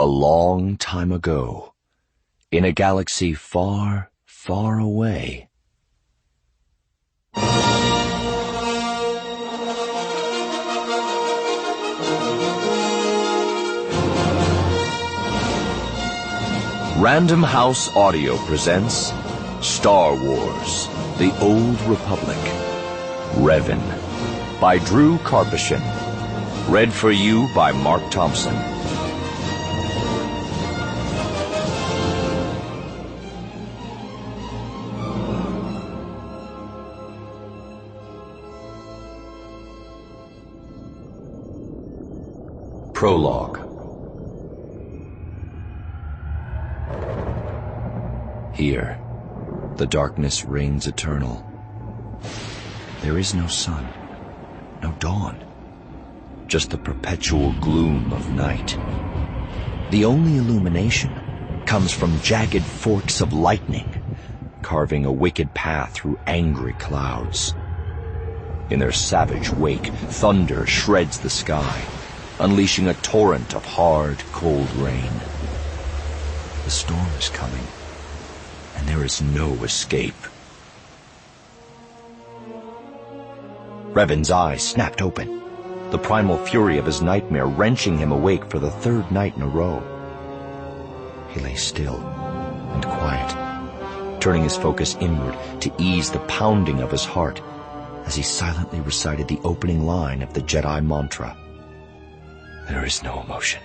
A long time ago, in a galaxy far, far away. Random House Audio presents Star Wars: The Old Republic. Revan by Karpyshyn. Read for you by Marc Thompson. Prologue. Here, the darkness reigns eternal. There is no sun, no dawn, just the perpetual gloom of night. The only illumination comes from jagged forks of lightning, carving a wicked path through angry clouds. In their savage wake, thunder shreds the sky, unleashing a torrent of hard, cold rain. The storm is coming, and there is no escape. Revan's eyes snapped open, the primal fury of his nightmare wrenching him awake for the third night in a row. He lay still and quiet, turning his focus inward to ease the pounding of his heart as he silently recited the opening line of the Jedi mantra. There is no emotion.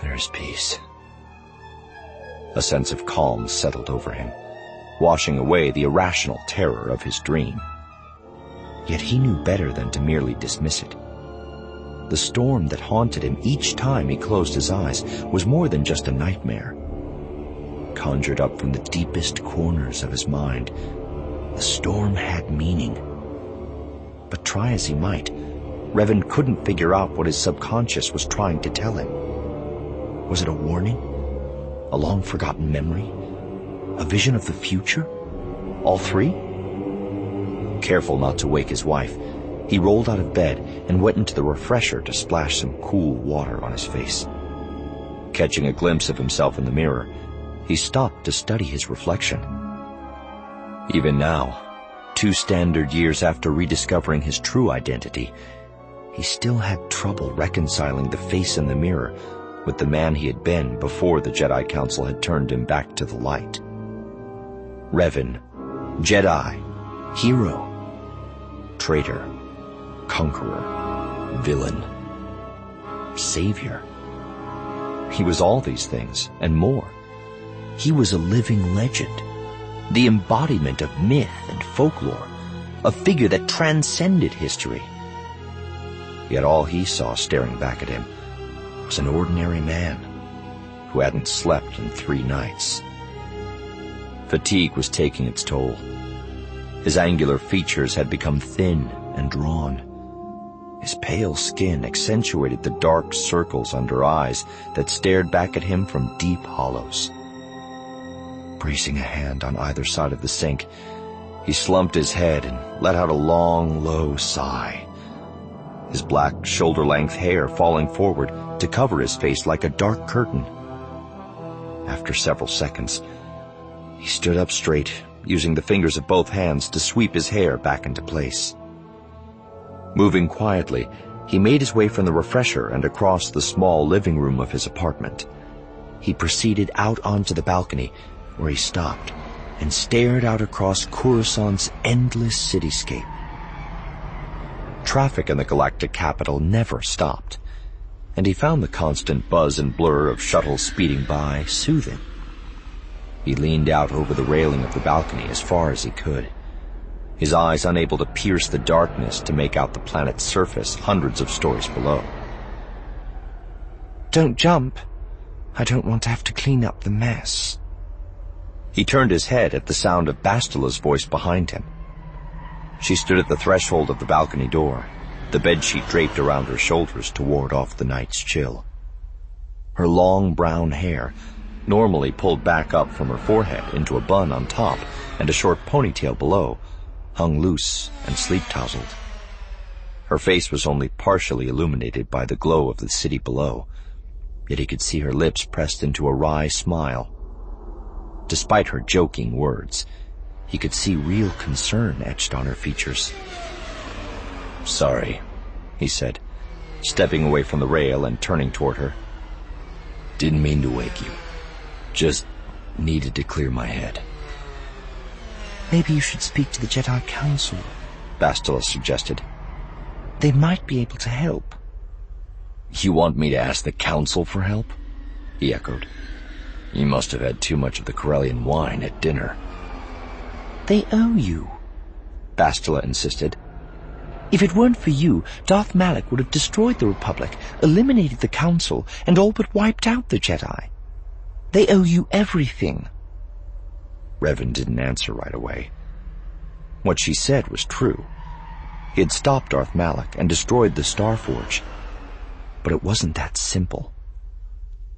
There is peace. A sense of calm settled over him, washing away the irrational terror of his dream. Yet he knew better than to merely dismiss it. The storm that haunted him each time he closed his eyes was more than just a nightmare. Conjured up from the deepest corners of his mind, the storm had meaning. But try as he might, Revan couldn't figure out what his subconscious was trying to tell him. Was it a warning? A long-forgotten memory? A vision of the future? All three? Careful not to wake his wife, he rolled out of bed and went into the refresher to splash some cool water on his face. Catching a glimpse of himself in the mirror, he stopped to study his reflection. Even now, 2 standard years after rediscovering his true identity, he still had trouble reconciling the face in the mirror with the man he had been before the Jedi Council had turned him back to the light. Revan, Jedi, hero, traitor, conqueror, villain, savior. He was all these things and more. He was a living legend, the embodiment of myth and folklore, a figure that transcended history. Yet all he saw staring back at him was an ordinary man who hadn't slept in 3 nights. Fatigue was taking its toll. His angular features had become thin and drawn. His pale skin accentuated the dark circles under eyes that stared back at him from deep hollows. Bracing a hand on either side of the sink, he slumped his head and let out a long, low sigh, his black shoulder-length hair falling forward to cover his face like a dark curtain. After several seconds, he stood up straight, using the fingers of both hands to sweep his hair back into place. Moving quietly, he made his way from the refresher and across the small living room of his apartment. He proceeded out onto the balcony, where he stopped and stared out across Coruscant's endless cityscape. Traffic in the galactic capital never stopped, and he found the constant buzz and blur of shuttles speeding by soothing. He leaned out over the railing of the balcony as far as he could, his eyes unable to pierce the darkness to make out the planet's surface hundreds of stories below. "Don't jump. I don't want to have to clean up the mess." He turned his head at the sound of Bastila's voice behind him. She stood at the threshold of the balcony door, the bedsheet draped around her shoulders to ward off the night's chill. Her long brown hair, normally pulled back up from her forehead into a bun on top and a short ponytail below, hung loose and sleep-tousled. Her face was only partially illuminated by the glow of the city below, yet he could see her lips pressed into a wry smile. Despite her joking words, he could see real concern etched on her features. "Sorry," he said, stepping away from the rail and turning toward her. "Didn't mean to wake you. Just needed to clear my head." "Maybe you should speak to the Jedi Council," Bastila suggested. "They might be able to help." "You want me to ask the Council for help?" he echoed. "You must have had too much of the Corellian wine at dinner." "They owe you," Bastila insisted. "If it weren't for you, Darth Malak would have destroyed the Republic, eliminated the Council, and all but wiped out the Jedi. They owe you everything." Revan didn't answer right away. What she said was true. He had stopped Darth Malak and destroyed the Starforge. But it wasn't that simple.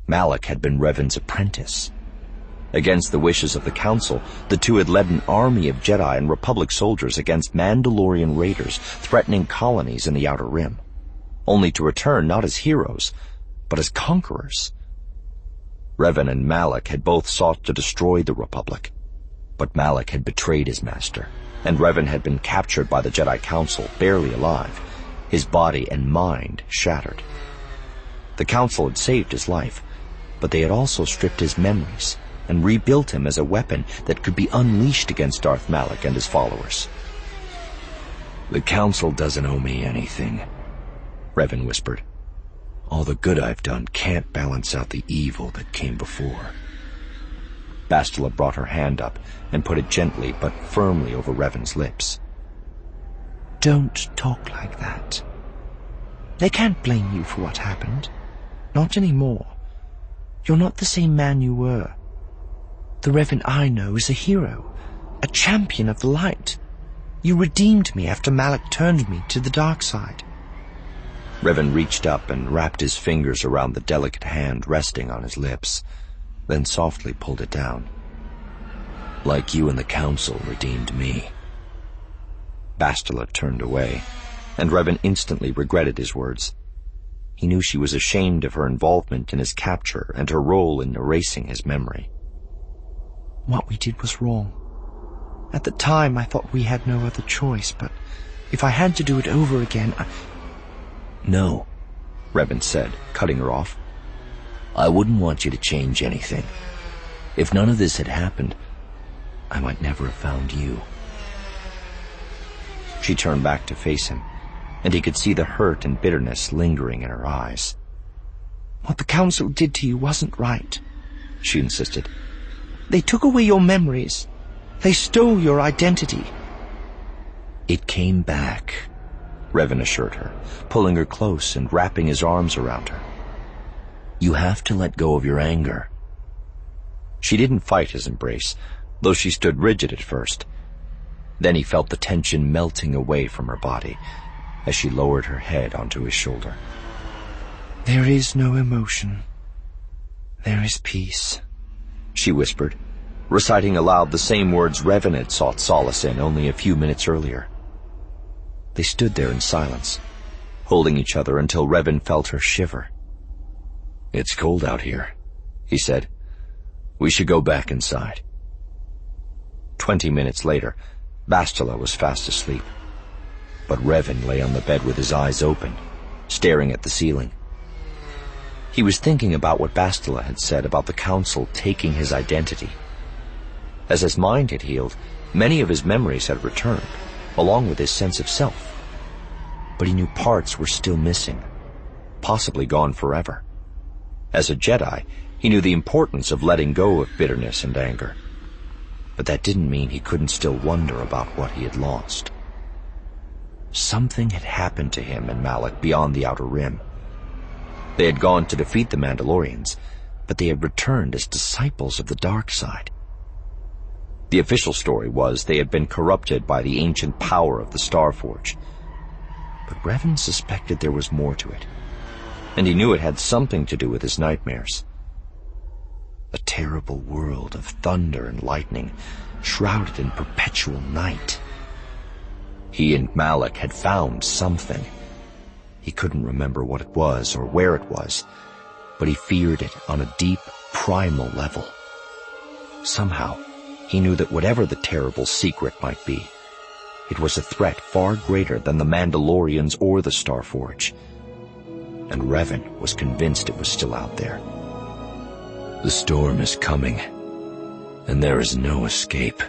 Malak had been Revan's apprentice. Against the wishes of the Council, the two had led an army of Jedi and Republic soldiers against Mandalorian raiders threatening colonies in the Outer Rim, only to return not as heroes, but as conquerors. Revan and Malak had both sought to destroy the Republic, but Malak had betrayed his master, and Revan had been captured by the Jedi Council, barely alive, his body and mind shattered. The Council had saved his life, but they had also stripped his memories and rebuilt him as a weapon that could be unleashed against Darth Malak and his followers. "The Council doesn't owe me anything," Revan whispered. "All the good I've done can't balance out the evil that came before." Bastila brought her hand up and put it gently but firmly over Revan's lips. "Don't talk like that. They can't blame you for what happened. Not anymore. You're not the same man you were. The Revan I know is a hero, a champion of the light. You redeemed me after Malak turned me to the dark side." Revan reached up and wrapped his fingers around the delicate hand resting on his lips, then softly pulled it down. "Like you and the Council redeemed me." Bastila turned away, and Revan instantly regretted his words. He knew she was ashamed of her involvement in his capture and her role in erasing his memory. "What we did was wrong. At the time, I thought we had no other choice, but if I had to do it over again, "No," Revan said, cutting her off. "I wouldn't want you to change anything. If none of this had happened, I might never have found you." She turned back to face him, and he could see the hurt and bitterness lingering in her eyes. "What the Council did to you wasn't right," she insisted. "They took away your memories. They stole your identity." "It came back," Revan assured her, pulling her close and wrapping his arms around her. "You have to let go of your anger." She didn't fight his embrace, though she stood rigid at first. Then he felt the tension melting away from her body as she lowered her head onto his shoulder. "There is no emotion. There is peace," she whispered, reciting aloud the same words Revan had sought solace in only a few minutes earlier. They stood there in silence, holding each other until Revan felt her shiver. "It's cold out here," he said. "We should go back inside." 20 minutes later, Bastila was fast asleep, but Revan lay on the bed with his eyes open, staring at the ceiling. He was thinking about what Bastila had said about the Council taking his identity. As his mind had healed, many of his memories had returned, along with his sense of self. But he knew parts were still missing, possibly gone forever. As a Jedi, he knew the importance of letting go of bitterness and anger. But that didn't mean he couldn't still wonder about what he had lost. Something had happened to him and Malak beyond the Outer Rim. They had gone to defeat the Mandalorians, but they had returned as disciples of the dark side. The official story was they had been corrupted by the ancient power of the Starforge. But Revan suspected there was more to it, and he knew it had something to do with his nightmares. A terrible world of thunder and lightning, shrouded in perpetual night. He and Malak had found something. He couldn't remember what it was or where it was, but he feared it on a deep, primal level. Somehow, he knew that whatever the terrible secret might be, it was a threat far greater than the Mandalorians or the Starforge. And Revan was convinced it was still out there. The storm is coming, and there is no escape.